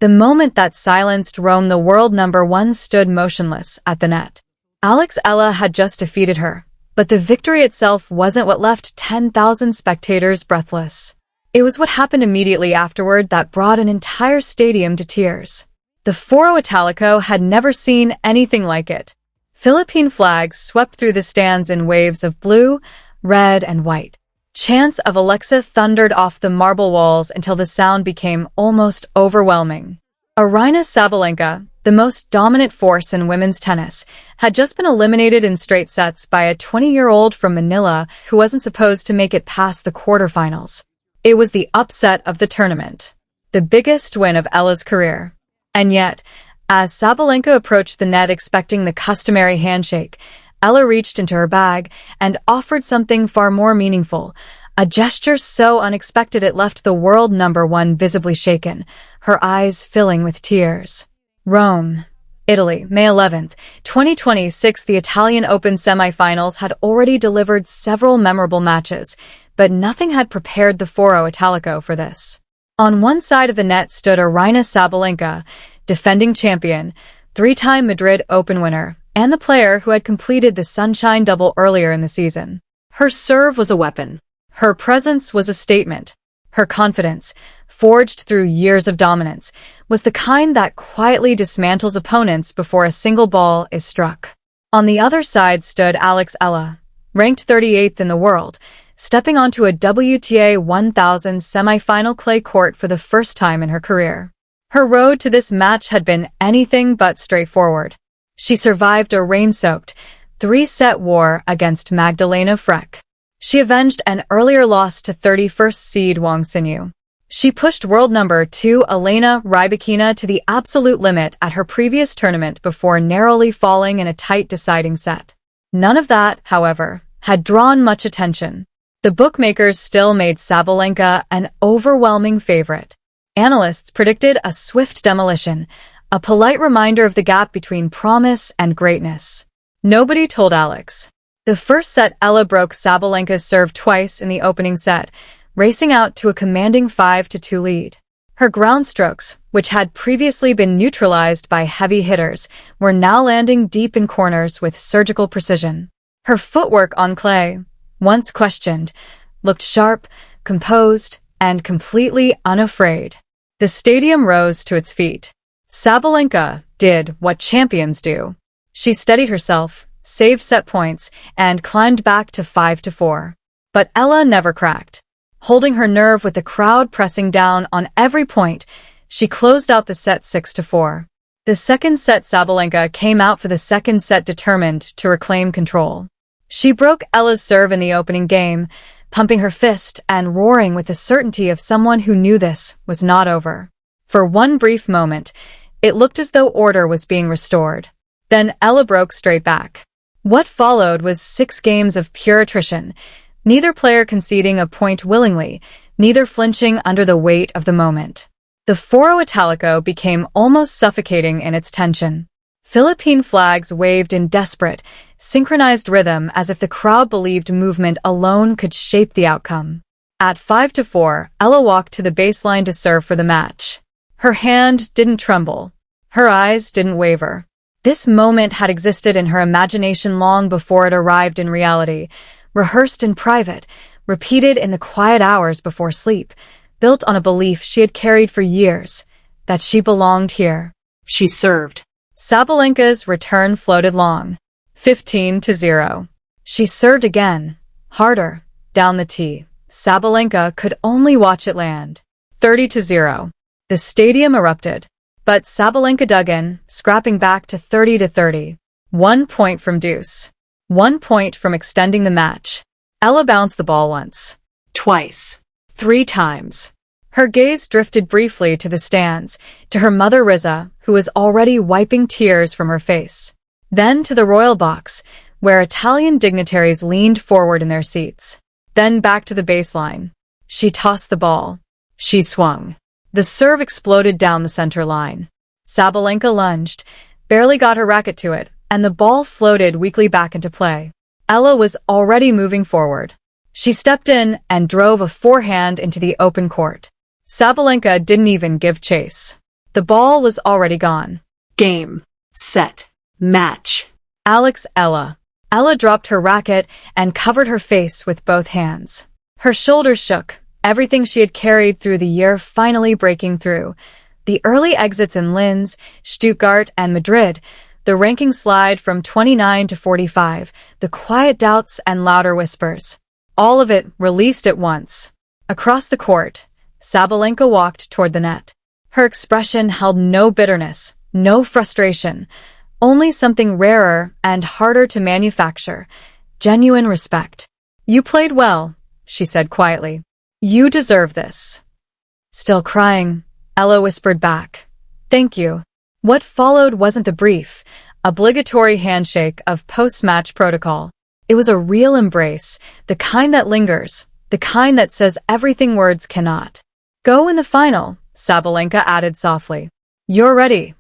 The moment that silenced Rome, the world number one stood motionless at the net. Eala had just defeated her, but the victory itself wasn't what left 10,000 spectators breathless. It was what happened immediately afterward that brought an entire stadium to tears. The Foro Italico had never seen anything like it. Philippine flags swept through the stands in waves of blue, red, and white. Chants of Alexa thundered off the marble walls until the sound became almost overwhelming. Aryna Sabalenka, the most dominant force in women's tennis, had just been eliminated in straight sets by a 20-year-old from Manila who wasn't supposed to make it past the quarterfinals. It was the upset of the tournament, the biggest win of Eala's career. And yet, as Sabalenka approached the net expecting the customary handshake, Eala reached into her bag and offered something far more meaningful, a gesture so unexpected it left the world number one visibly shaken, her eyes filling with tears. Rome, Italy, May 11th, 2026. The Italian Open semifinals had already delivered several memorable matches, but nothing had prepared the Foro Italico for this. On one side of the net stood Aryna Sabalenka, defending champion, three-time Madrid Open winner, and the player who had completed the Sunshine Double earlier in the season. Her serve was a weapon. Her presence was a statement. Her confidence, forged through years of dominance, was the kind that quietly dismantles opponents before a single ball is struck. On the other side stood Eala, ranked 38th in the world, stepping onto a WTA 1000 semifinal clay court for the first time in her career. Her road to this match had been anything but straightforward. She survived a rain-soaked, three-set war against Magdalena Frech. She avenged an earlier loss to 31st seed Wang Xinyu. She pushed world number 2 Elena Rybakina to the absolute limit at her previous tournament before narrowly falling in a tight deciding set. None of that, however, had drawn much attention. The bookmakers still made Sabalenka an overwhelming favorite. Analysts predicted a swift demolition, a polite reminder of the gap between promise and greatness. Nobody told Alex. The first set, Eala broke Sabalenka's serve twice in the opening set, racing out to a commanding 5-2 lead. Her ground strokes, which had previously been neutralized by heavy hitters, were now landing deep in corners with surgical precision. Her footwork on clay, once questioned, looked sharp, composed, and completely unafraid. The stadium rose to its feet. Sabalenka did what champions do. She steadied herself, saved set points, and climbed back to 5-4. But Eala never cracked. Holding her nerve with the crowd pressing down on every point, she closed out the set 6-4. The second set, Sabalenka came out for the second set determined to reclaim control. She broke Eala's serve in the opening game, pumping her fist and roaring with the certainty of someone who knew this was not over. For one brief moment, it looked as though order was being restored. Then Eala broke straight back. What followed was 6 games of pure attrition, neither player conceding a point willingly, neither flinching under the weight of the moment. The Foro Italico became almost suffocating in its tension. Philippine flags waved in desperate, synchronized rhythm as if the crowd believed movement alone could shape the outcome. At 5-4, Eala walked to the baseline to serve for the match. Her hand didn't tremble. Her eyes didn't waver. This moment had existed in her imagination long before it arrived in reality, rehearsed in private, repeated in the quiet hours before sleep, built on a belief she had carried for years, that she belonged here. She served. Sabalenka's return floated long. 15-0. She served again, harder, down the tee. Sabalenka could only watch it land. 30-0. The stadium erupted. But Sabalenka dug in, scrapping back to 30-30. 1 point from deuce. 1 point from extending the match. Eala bounced the ball once. Twice. 3 times. Her gaze drifted briefly to the stands, to her mother Riza, who was already wiping tears from her face. Then to the royal box, where Italian dignitaries leaned forward in their seats. Then back to the baseline. She tossed the ball. She swung. The serve exploded down the center line. Sabalenka lunged, barely got her racket to it, and the ball floated weakly back into play. Eala was already moving forward. She stepped in and drove a forehand into the open court. Sabalenka didn't even give chase. The ball was already gone. Game. Set. Match. Alex Eala. Ella dropped her racket and covered her face with both hands. Her shoulders shook, everything she had carried through the year finally breaking through. The early exits in Linz, Stuttgart, and Madrid, the ranking slide from 29 to 45, the quiet doubts and louder whispers. All of it released at once. Across the court, Sabalenka walked toward the net. Her expression held no bitterness, no frustration, only something rarer and harder to manufacture, genuine respect. "You played well," she said quietly. "You deserve this." Still crying, Ella whispered back, "Thank you." What followed wasn't the brief, obligatory handshake of post-match protocol. It was a real embrace, the kind that lingers, the kind that says everything words cannot. "Go in the final," Sabalenka added softly. "You're ready."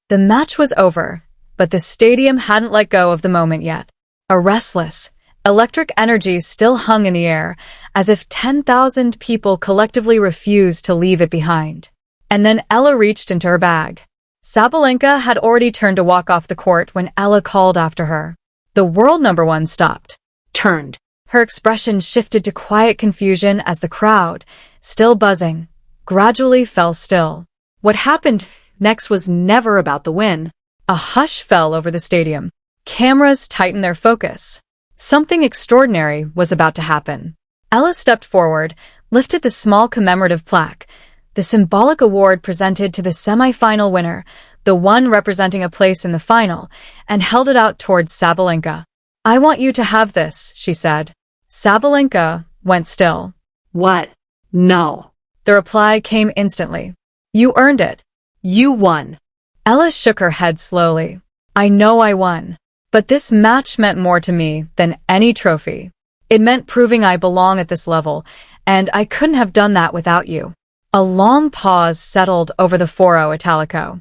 The match was over, but the stadium hadn't let go of the moment yet. A restless, electric energy still hung in the air, as if 10,000 people collectively refused to leave it behind. And then Ella reached into her bag. Sabalenka had already turned to walk off the court when Ella called after her. The world number one stopped. Turned. Her expression shifted to quiet confusion as the crowd, still buzzing, gradually fell still. What happened next was never about the win. A hush fell over the stadium. Cameras tightened their focus. Something extraordinary was about to happen. Ella stepped forward, lifted the small commemorative plaque, the symbolic award presented to the semifinal winner, the one representing a place in the final, and held it out towards Sabalenka. "I want you to have this," she said. Sabalenka went still. "What? No." The reply came instantly. "You earned it. You won." Ella shook her head slowly. "I know I won. But this match meant more to me than any trophy. It meant proving I belong at this level, and I couldn't have done that without you." A long pause settled over the Foro Italico.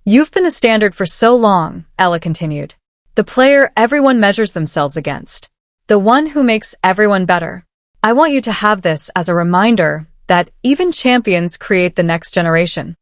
"You've been the standard for so long," Ella continued. "The player everyone measures themselves against. The one who makes everyone better. I want you to have this as a reminder that even champions create the next generation."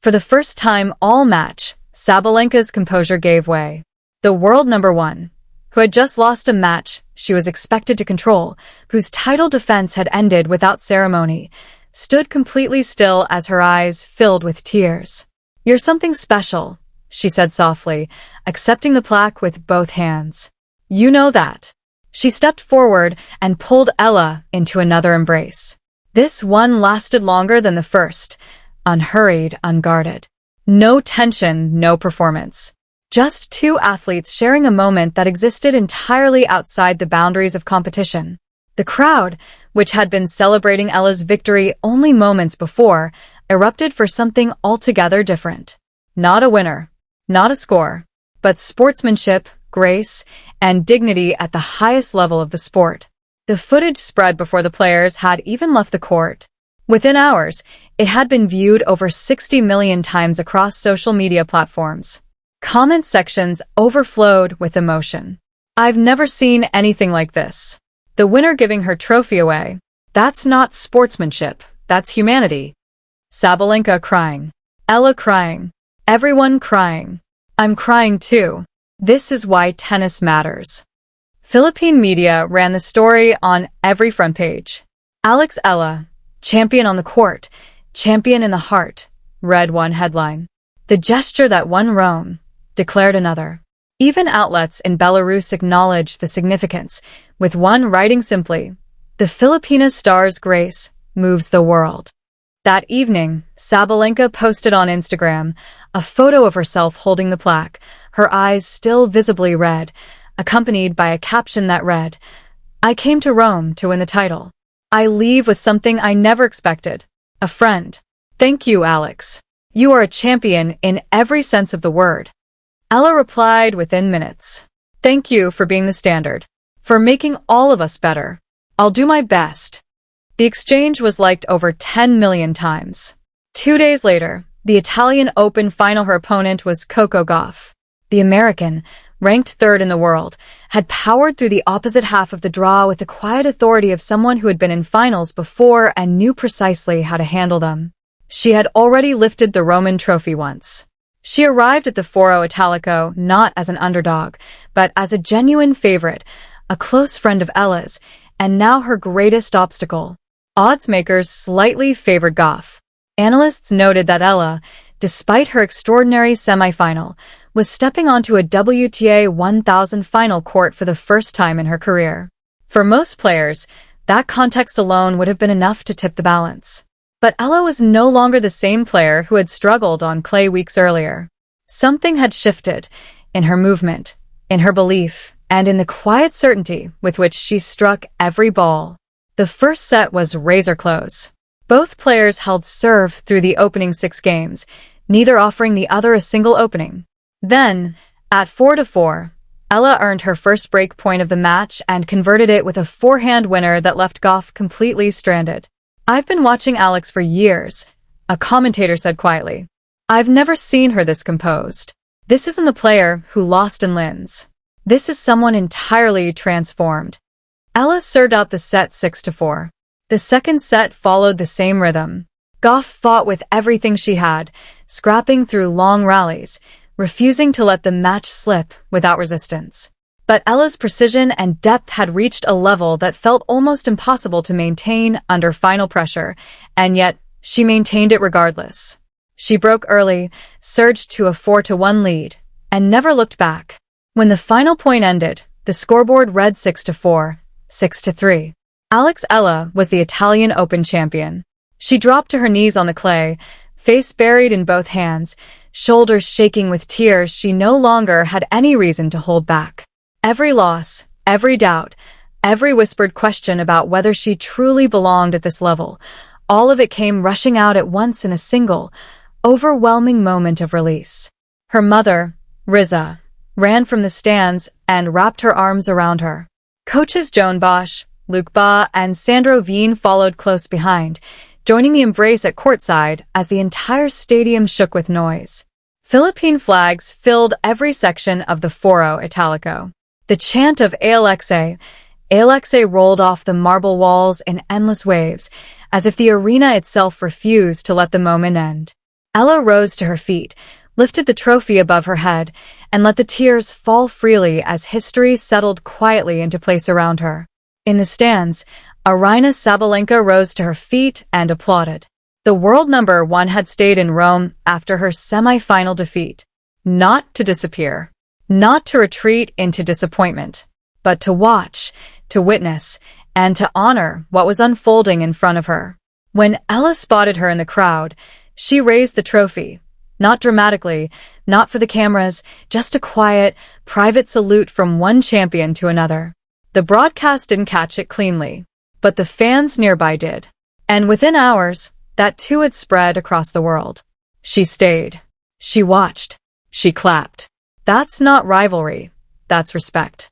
For the first time all match, Sabalenka's composure gave way. The world number one, who had just lost a match she was expected to control, whose title defense had ended without ceremony, stood completely still as her eyes filled with tears. "You're something special," she said softly, accepting the plaque with both hands. "You know that." She stepped forward and pulled Ella into another embrace. This one lasted longer than the first, unhurried, unguarded. No tension, no performance. Just two athletes sharing a moment that existed entirely outside the boundaries of competition. The crowd, which had been celebrating Ella's victory only moments before, erupted for something altogether different. Not a winner, not a score, but sportsmanship, grace, and dignity at the highest level of the sport. The footage spread before the players had even left the court. Within hours, it had been viewed over 60 million times across social media platforms. Comment sections overflowed with emotion. "I've never seen anything like this. The winner giving her trophy away. That's not sportsmanship, that's humanity." Sabalenka crying. Ella crying. Everyone crying. "I'm crying too. This is why tennis matters." Philippine media ran the story on every front page. Alex Eala, champion on the court, champion in the heart, read one headline. "The gesture that won Rome," declared another. Even outlets in Belarus acknowledged the significance, with one writing simply, "The Filipina star's grace moves the world." That evening, Sabalenka posted on Instagram a photo of herself holding the plaque, her eyes still visibly red, accompanied by a caption that read, "I came to Rome to win the title. I leave with something I never expected. A friend. Thank you, Alex. You are a champion in every sense of the word." Ella replied within minutes. "Thank you for being the standard. For making all of us better. I'll do my best." The exchange was liked over 10 million times. 2 days later, the Italian Open final her opponent was Coco Gauff. The American, ranked third in the world, had powered through the opposite half of the draw with the quiet authority of someone who had been in finals before and knew precisely how to handle them. She had already lifted the Roman trophy once. She arrived at the Foro Italico not as an underdog, but as a genuine favorite, a close friend of Eala's, and now her greatest obstacle. Odds makers slightly favored Goff. Analysts noted that Eala, despite her extraordinary semifinal, was stepping onto a WTA 1000 final court for the first time in her career. For most players, that context alone would have been enough to tip the balance. But Eala was no longer the same player who had struggled on clay weeks earlier. Something had shifted in her movement, in her belief, and in the quiet certainty with which she struck every ball. The first set was razor close. Both players held serve through the opening 6 games, neither offering the other a single opening. Then, at 4-4, Eala earned her first break point of the match and converted it with a forehand winner that left Goff completely stranded. "I've been watching Alex for years," a commentator said quietly. "I've never seen her this composed. This isn't the player who lost in Linz. This is someone entirely transformed." Eala served out the set 6-4. The second set followed the same rhythm. Goff fought with everything she had, scrapping through long rallies, refusing to let the match slip without resistance. But Eala's precision and depth had reached a level that felt almost impossible to maintain under final pressure, and yet she maintained it regardless. She broke early, surged to a 4-1 lead, and never looked back. When the final point ended, the scoreboard read 6-4, 6-3. Eala was the Italian Open champion. She dropped to her knees on the clay, face buried in both hands, shoulders shaking with tears she no longer had any reason to hold back. Every loss, every doubt, every whispered question about whether she truly belonged at this level, all of it came rushing out at once in a single, overwhelming moment of release. Her mother, Riza, ran from the stands and wrapped her arms around her. Coaches Joan Bosch, Luke Ba, and Sandro Veen followed close behind, joining the embrace at courtside as the entire stadium shook with noise. Philippine flags filled every section of the Foro Italico. The chant of Alexe rolled off the marble walls in endless waves, as if the arena itself refused to let the moment end. Eala rose to her feet, lifted the trophy above her head, and let the tears fall freely as history settled quietly into place around her. In the stands, Aryna Sabalenka rose to her feet and applauded. The world number 1 had stayed in Rome after her semi-final defeat. Not to disappear, not to retreat into disappointment, but to watch, to witness, and to honor what was unfolding in front of her. When Eala spotted her in the crowd, she raised the trophy. Not dramatically, not for the cameras, just a quiet, private salute from one champion to another. The broadcast didn't catch it cleanly, but the fans nearby did. And within hours, that too had spread across the world. She stayed. She watched. She clapped. That's not rivalry. That's respect.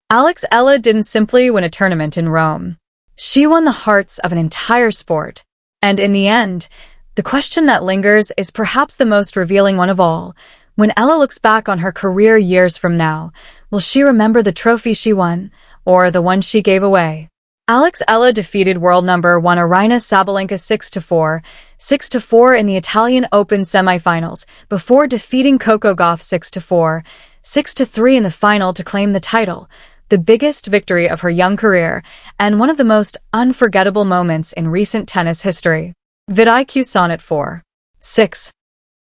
Eala didn't simply win a tournament in Rome. She won the hearts of an entire sport. And in the end, the question that lingers is perhaps the most revealing one of all. When Eala looks back on her career years from now, will she remember the trophy she won, or the one she gave away? Eala defeated world number 1 Aryna Sabalenka 6-4, 6-4 in the Italian Open semifinals, before defeating Coco Gauff 6-4, 6-3 in the final to claim the title, the biggest victory of her young career, and one of the most unforgettable moments in recent tennis history. VidIQ Sonnet 4. 6.